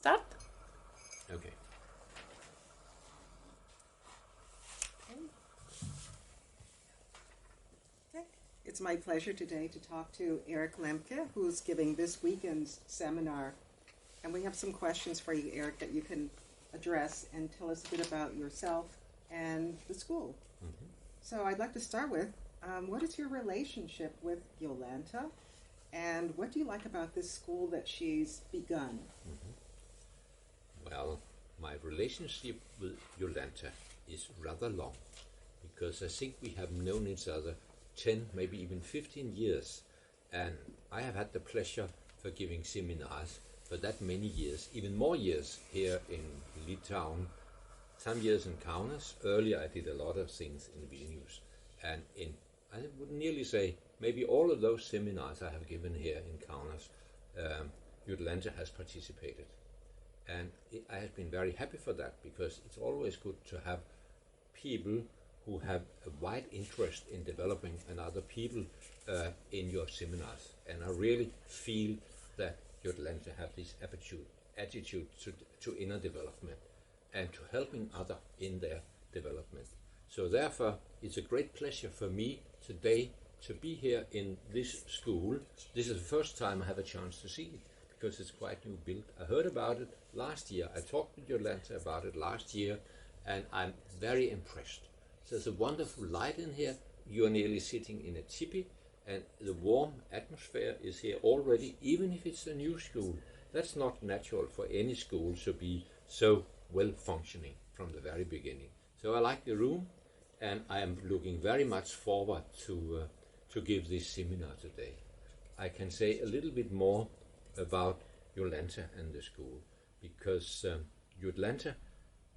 start? Okay. It's my pleasure today to talk to Erik Lemcke, who's giving this weekend's seminar. And we have some questions for you, Erik, that you can address and tell us a bit about yourself and the school. Mm-hmm. So I'd like to start with, what is your relationship with Jolanta? And what do you like about this school that she's begun? Mm-hmm. Well, my relationship with Jolanta is rather long, because I think we have known each other 10, maybe even 15 years, and I have had the pleasure for giving seminars for that many years, even more years here in Litauen, some years in Kaunas. Earlier I did a lot of things in Vilnius, and I would nearly say maybe all of those seminars I have given here in Kaunas, Jolanta has participated, and I have been very happy for that, because it's always good to have people who have a wide interest in developing another people in your seminars. And I really feel that Jolanta have this attitude to inner development and to helping others in their development. So therefore, it's a great pleasure for me today to be here in this school. This is the first time I have a chance to see it, because it's quite new built. I heard about it last year. I talked with Jolanta about it last year, and I'm very impressed. There's a wonderful light in here. You're nearly sitting in a tipi, and the warm atmosphere is here already, even if it's a new school. That's not natural for any school to be so well functioning from the very beginning. So I like the room, and I am looking very much forward to give this seminar today. I can say a little bit more about Jolanta and the school, because Jolanta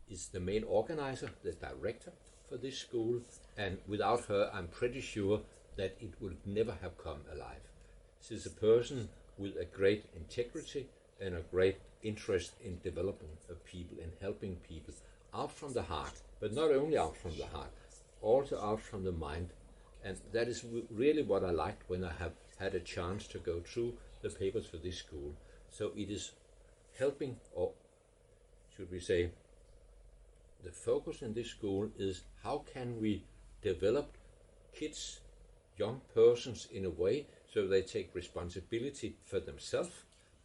is the main organizer, the director for this school, and without her I'm pretty sure that it would never have come alive. She's a person with a great integrity and a great interest in developing of people and helping people out from the heart, but not only out from the heart, also out from the mind. And that is really what I liked when I have had a chance to go through the papers for this school. So it is helping, or should we say, the focus in this school is how can we develop kids, young persons, in a way so they take responsibility for themselves,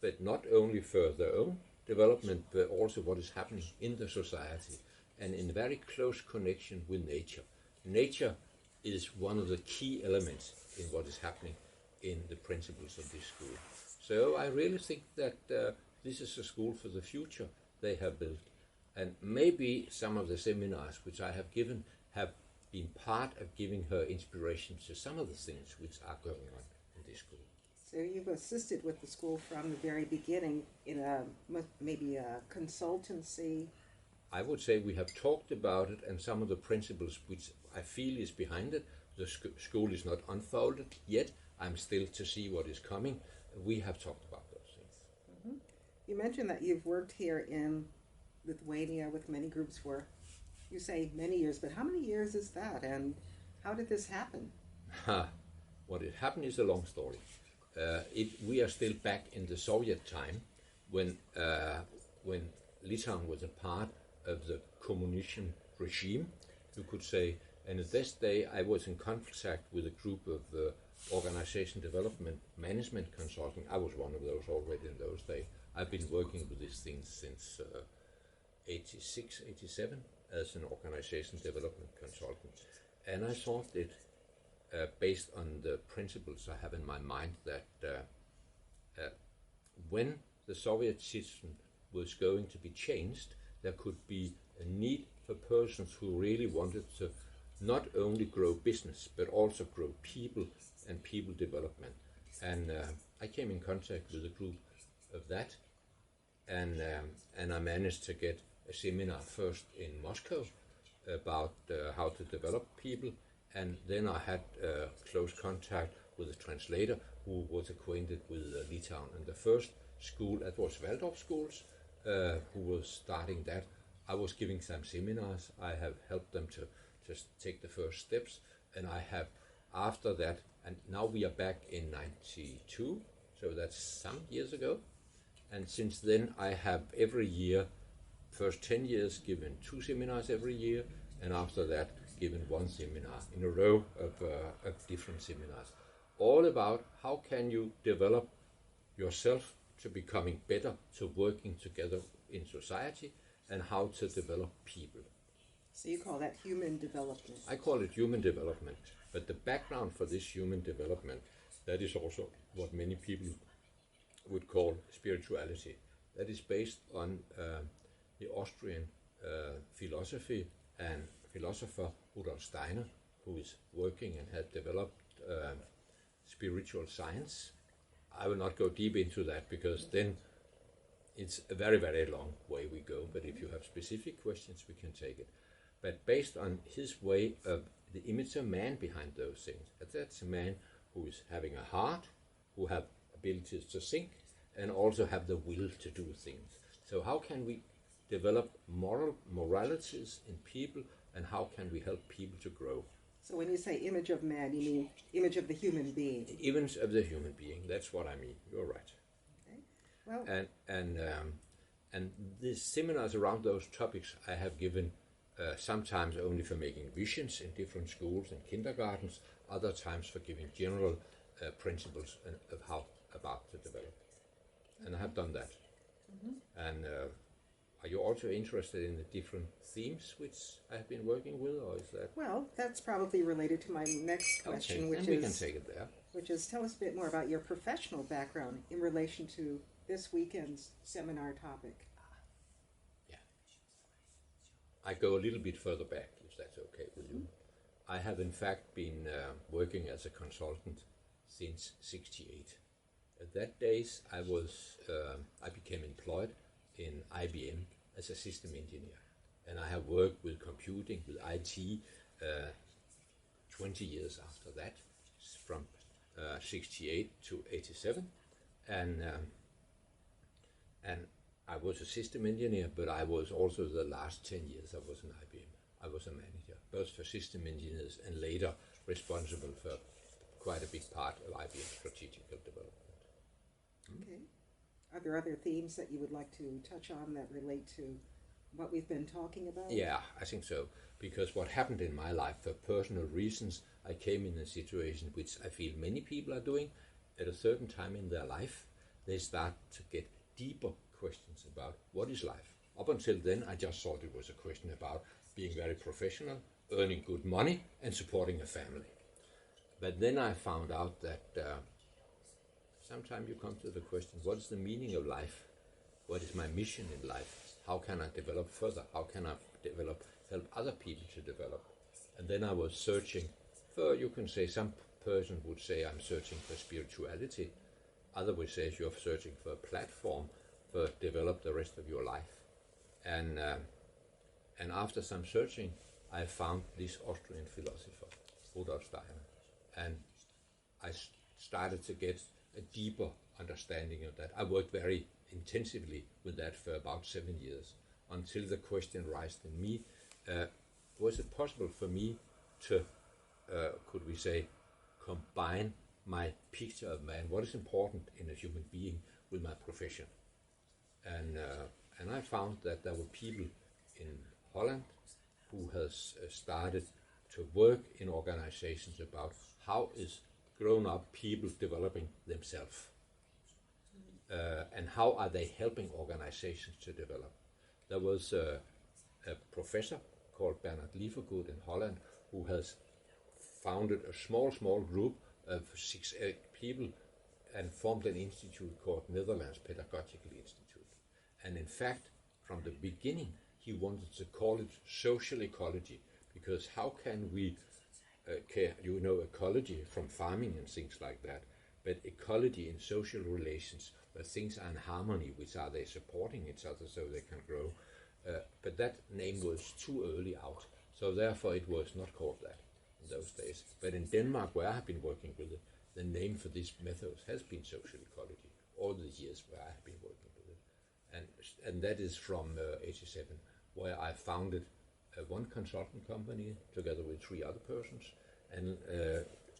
but not only for their own development, but also what is happening in the society, and in very close connection with nature. Nature is one of the key elements in what is happening in the principles of this school. So I really think that this is a school for the future they have built. And maybe some of the seminars which I have given have been part of giving her inspiration to some of the things which are going on in this school. So you've assisted with the school from the very beginning in maybe a consultancy. I would say we have talked about it, and some of the principles which I feel is behind it. The school is not unfolded yet. I'm still to see what is coming. We have talked about those things. Mm-hmm. You mentioned that you've worked here in Lithuania with many groups for, you say many years, but how many years is that, and how did this happen? What had happened is a long story. We are still back in the Soviet time, when Litauen was a part of the communism regime, you could say. And at this day I was in contact with a group of organization development management consulting. I was one of those already in those days. I've been working with these things since 86, 87 as an organization development consultant. And I thought that based on the principles I have in my mind, that when the Soviet system was going to be changed, there could be a need for persons who really wanted to not only grow business, but also grow people and people development. And I came in contact with a group of that, and I managed to get a seminar first in Moscow about how to develop people, and then I had close contact with a translator who was acquainted with Litauen. And the first school, that was Waldorf schools, who was starting that. I was giving some seminars. I have helped them to just take the first steps, and I have after that, and now we are back in 92, so that's some years ago, And since then I have every year, first 10 years, given 2 seminars every year, and after that given 1 seminar in a row of different seminars, all about how can you develop yourself to becoming better, to working together in society, and how to develop people. So you call that human development? I call it human development, but the background for this human development, that is also what many people would call spirituality. That is based on the Austrian philosophy and philosopher Rudolf Steiner, who is working and has developed spiritual science. I will not go deep into that because then it's a very, very long way we go, but if you have specific questions, we can take it. But based on his way of the image of man behind those things, that's a man who is having a heart, who have abilities to think, and also have the will to do things. So how can we develop moralities in people, and how can we help people to grow? So when you say image of man, you mean image of the human being? Image of the human being, that's what I mean. You're right. Okay. Well, and these seminars around those topics I have given sometimes only for making visions in different schools and kindergartens, other times for giving general principles of how about to develop. And I have done that. Mm-hmm. And are you also interested in the different themes which I have been working with, or is that? Well, that's probably related to my next question, okay, we can take it there. Which is, tell us a bit more about your professional background in relation to this weekend's seminar topic. Yeah. I go a little bit further back, if that's okay with you. I have in fact been working as a consultant since '68. At that days, I became employed in IBM as a system engineer, and I have worked with computing, with IT, 20 years after that, from '68 to '87, and I was a system engineer, but I was also the last 10 years I was in IBM. I was a manager, both for system engineers and later responsible for quite a big part of IBM strategical development. Okay. Are there other themes that you would like to touch on that relate to what we've been talking about? Yeah, I think so. Because what happened in my life, for personal reasons, I came in a situation which I feel many people are doing. At a certain time in their life, they start to get deeper questions about what is life. Up until then, I just thought it was a question about being very professional, earning good money, and supporting a family. But then I found out that sometimes you come to the question, what is the meaning of life? What is my mission in life? How can I develop further? How can I help other people to develop? And then I was searching for, you can say, some person would say I'm searching for spirituality. Other would say you're searching for a platform for develop the rest of your life. And after some searching, I found this Austrian philosopher, Rudolf Steiner. And I started to get a deeper understanding of that. I worked very intensively with that for about 7 years, until the question raised in me, was it possible for me to, could we say, combine my picture of man, what is important in a human being, with my profession? And I found that there were people in Holland who has started to work in organizations about how is grown-up people developing themselves, and how are they helping organizations to develop. There was a professor called Bernard Lievergoed in Holland who has founded a small group of 6-8 people and formed an institute called Netherlands Pedagogical Institute. And in fact, from the beginning, he wanted to call it social ecology, because how can we ecology from farming and things like that, but ecology in social relations, where things are in harmony, which are they supporting each other so they can grow. But that name was too early out, so therefore it was not called that in those days. But in Denmark, where I have been working with it, the name for this method has been social ecology all the years where I have been working with it. And that is from '87, where I founded one consultant company together with 3 other persons, and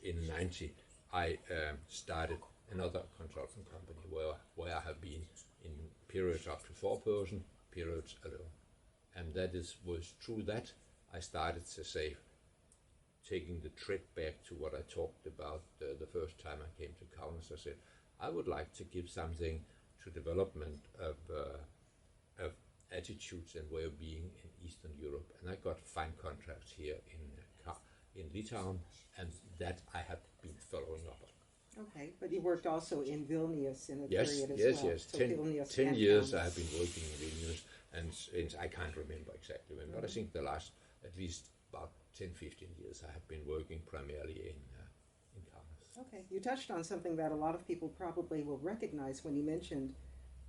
in '90 I started another consultant company where I have been in periods up to 4-person, periods alone. And was through that I started to say, taking the thread back to what I talked about the first time I came to Kaunas. I said, I would like to give something to development of attitudes and way of being in Eastern Europe. And I got fine contracts here in Litauen, and that I have been following up on. Okay, but you worked also in Vilnius in a Yes, period as yes, well. yes. So 10 and years Kaunas. I have been working in Vilnius, and I can't remember exactly when, but I think the last at least about 10-15 years I have been working primarily in Kaunas. Okay, you touched on something that a lot of people probably will recognize when you mentioned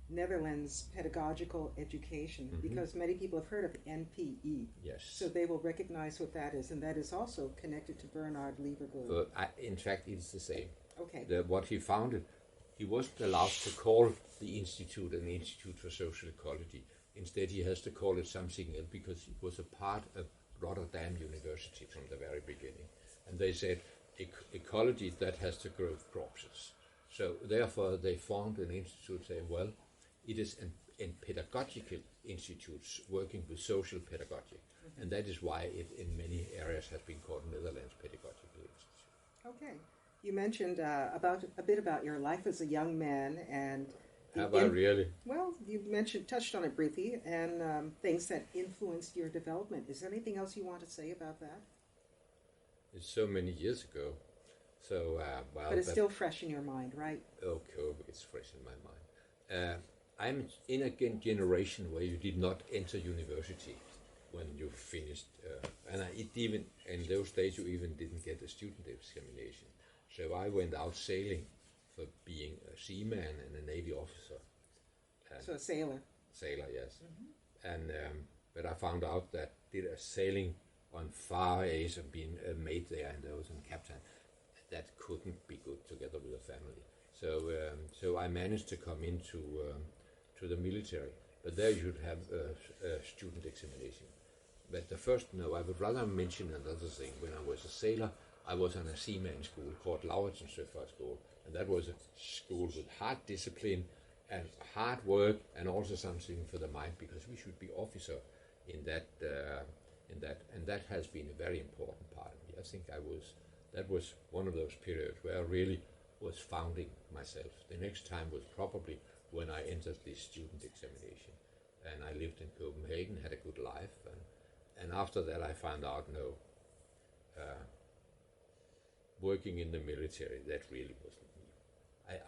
Netherlands pedagogical education, because many people have heard of NPE. Yes. So they will recognize what that is, and that is also connected to Bernard Liebergood. In fact, it's the same. Okay. What he founded, he wasn't allowed to call the institute an Institute for Social Ecology. Instead, he has to call it something else because it was a part of Rotterdam University from the very beginning. And they said, ecology, that has to grow corpses. So therefore, they formed an institute saying, well, it is in pedagogical institutes working with social pedagogy. And that is why it in many areas has been called Netherlands Pedagogical Institute. Okay. You mentioned a bit about your life as a young man, and Have I really? Well, you touched on it briefly, and things that influenced your development. Is there anything else you want to say about that? It's so many years ago. So, but it's still fresh in your mind, right? Okay, it's fresh in my mind. I'm in a generation where you did not enter university when you finished, and even in those days you even didn't get a student examination. So I went out sailing for being a seaman and a Navy officer. So a sailor. Sailor, yes. And but I found out that did a sailing on far Asia, being a mate there and there was a captain, that couldn't be good together with a family. So I managed to come into to the military, but there you should have a student examination. But I would rather mention another thing. When I was a sailor, I was on a seaman school called Lauritsen Søfart School, and that was a school with hard discipline and hard work, and also something for the mind, because we should be officer in that, and that has been a very important part of me. I think that was one of those periods where I really was founding myself. The next time was probably when I entered this student examination, and I lived in Copenhagen, had a good life, and after that I found out, working in the military, that really wasn't me.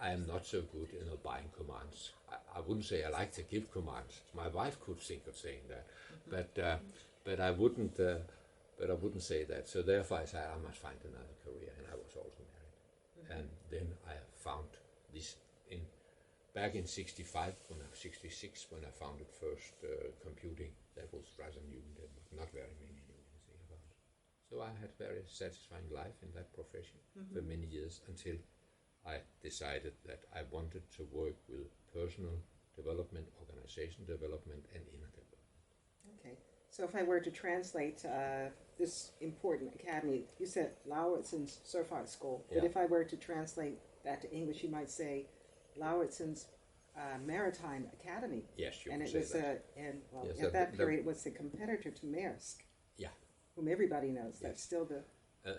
I am not so good in obeying commands. I wouldn't say I like to give commands. My wife could think of saying that, but I wouldn't say that. So therefore I said I must find another career, and I was also married. And then I found this back in 65, 66, when I founded first computing. That was rather new. There was not very many knew anything about it. So I had a very satisfying life in that profession for many years, until I decided that I wanted to work with personal development, organization development, and inner development. Okay. So if I were to translate this important academy, you said Lauritsen's Søfart School, but if I were to translate that to English, you might say Lauritsen's Maritime Academy. Yes, you and could it say was that. Yes, at that period it was the competitor to Maersk. Yeah. Whom everybody knows. Yes. That's still the.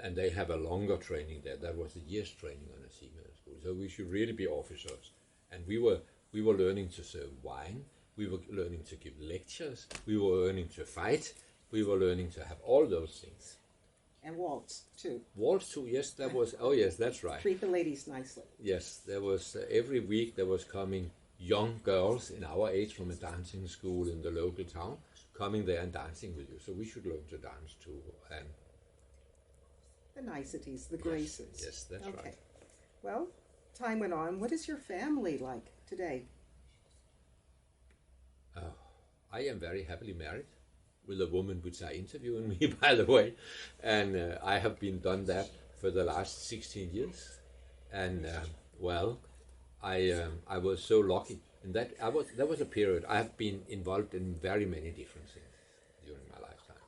And they have a longer training there. That was a year's training on a seaman school. So we should really be officers. And we were learning to serve wine. We were learning to give lectures. We were learning to fight. We were learning to have all those things. And waltz too. Waltz too. Yes, that was. Oh yes, that's right. Treat the ladies nicely. Yes, there was every week there was coming young girls in our age from a dancing school in the local town, coming there and dancing with you. So we should learn to dance too. And the niceties, the graces. Yes, that's okay. right. Well, time went on. What is your family like today? I am very happily married with a woman which are interviewing me, by the way, and I have been done that for the last 16 years. And I was so lucky in that there was a period I have been involved in very many different things during my lifetime,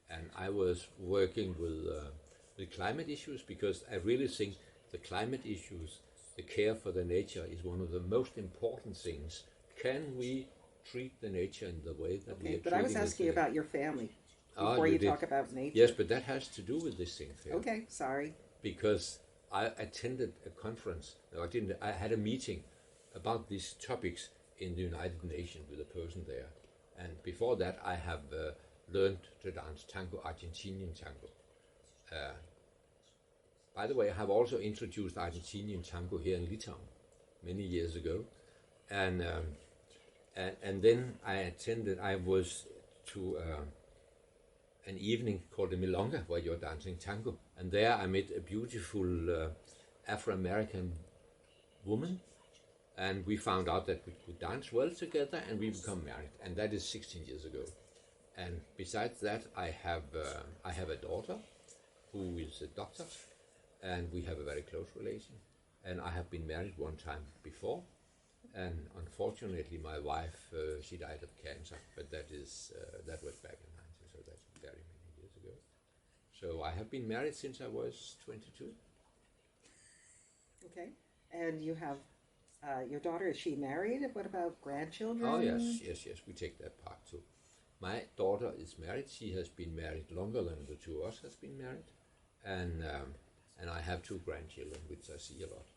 and I was working with climate issues, because I really think the climate issues, the care for the nature, is one of the most important things can we treat the nature in the way that we are Okay, but I was treating it asking you today? about your family Ah, before you did. talk about nature. Yes, but that has to do with this thing, Phil. Okay, sorry. Because I attended a conference. No, I didn't. I had a meeting about these topics in the United Nations with a person there. And before that, I have learned to dance tango, Argentinian tango. By the way, I have also introduced Argentinian tango here in Litauen many years ago. And then I was to an evening called the Milonga, where you're dancing tango. And there I met a beautiful Afro-American woman, and we found out that we could dance well together, and we become married. And that is 16 years ago. And besides that, I have a daughter who is a doctor, and we have a very close relation. And I have been married one time before, and unfortunately my wife, she died of cancer, but that was back in 90, so that's very many years ago. So I have been married since I was 22. Okay, and you have your daughter, is she married? What about grandchildren? Oh yes, we take that part too. My daughter is married. She has been married longer than the two of us has been married, and I have 2 grandchildren, which I see a lot.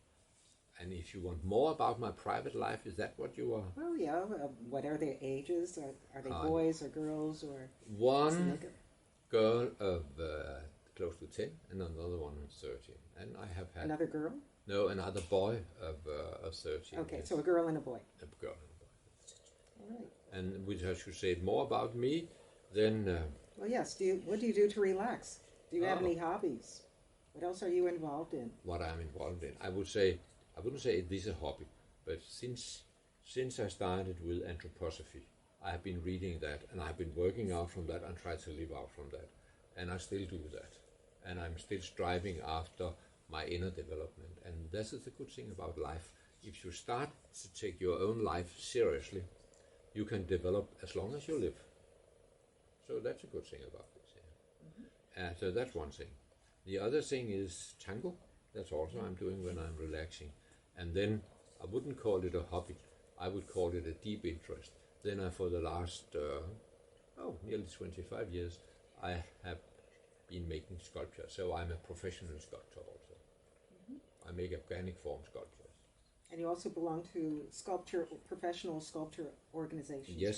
And if you want more about my private life, is that what you are? Well, yeah. What are their ages? Are they boys or girls or? One girl of close to 10, and another one of 13. And I have had Another girl? No, another boy of 13. Okay, yes. so a girl and a boy. A girl and a boy. All right. And which I should say more about me, then. Well, yes. What do you do to relax? Do you have any hobbies? What else are you involved in? What I'm involved in, I wouldn't say this is a hobby, but since I started with anthroposophy, I have been reading that, and I've been working out from that and try to live out from that, and I still do that, and I'm still striving after my inner development, and this is the good thing about life. If you start to take your own life seriously, you can develop as long as you live. So that's a good thing about this. Yeah. So that's one thing. The other thing is tango. That's also I'm doing when I'm relaxing. And then I wouldn't call it a hobby. I would call it a deep interest. Then for the last, nearly 25 years, I have been making sculpture. So I'm a professional sculptor also. I make organic form sculptures. And you also belong to professional sculpture organizations, yes,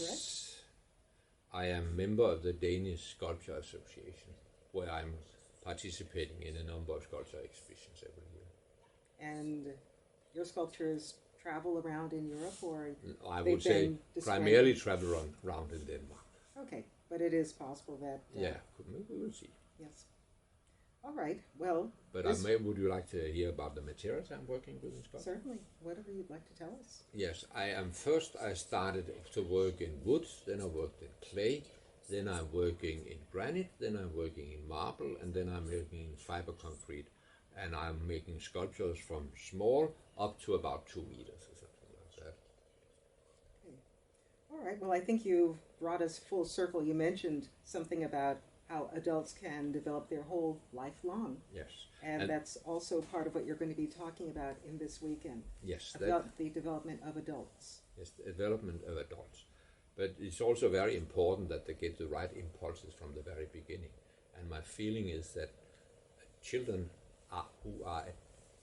correct? I am a member of the Danish Sculpture Association, where I'm participating in a number of sculpture exhibitions every year. And your sculptures travel around in Europe, or I would say primarily travel around in Denmark. Okay, but it is possible that... yeah, we will see. Yes. All right, well... But would you like to hear about the materials I'm working with in sculpture? Certainly, whatever you'd like to tell us. Yes, I started to work in wood, then I worked in clay, then I'm working in granite, then I'm working in marble, and then I'm working in fiber concrete. And I'm making sculptures from small up to about 2 meters or something like that. Okay. All right, well, I think you've brought us full circle. You mentioned something about how adults can develop their whole life long. Yes. And that's also part of what you're going to be talking about in this weekend. Yes. About the development of adults. Yes, the development of adults. But it's also very important that they get the right impulses from the very beginning. And my feeling is that children who are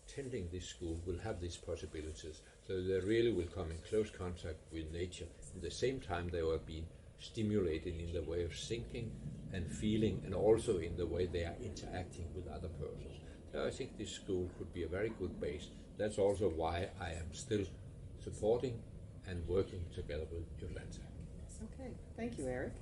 attending this school will have these possibilities. So they really will come in close contact with nature. At the same time, they will be stimulated in the way of thinking and feeling, and also in the way they are interacting with other persons. So I think this school could be a very good base. That's also why I am still supporting and working together with Jolanta. Okay, thank you, Erik.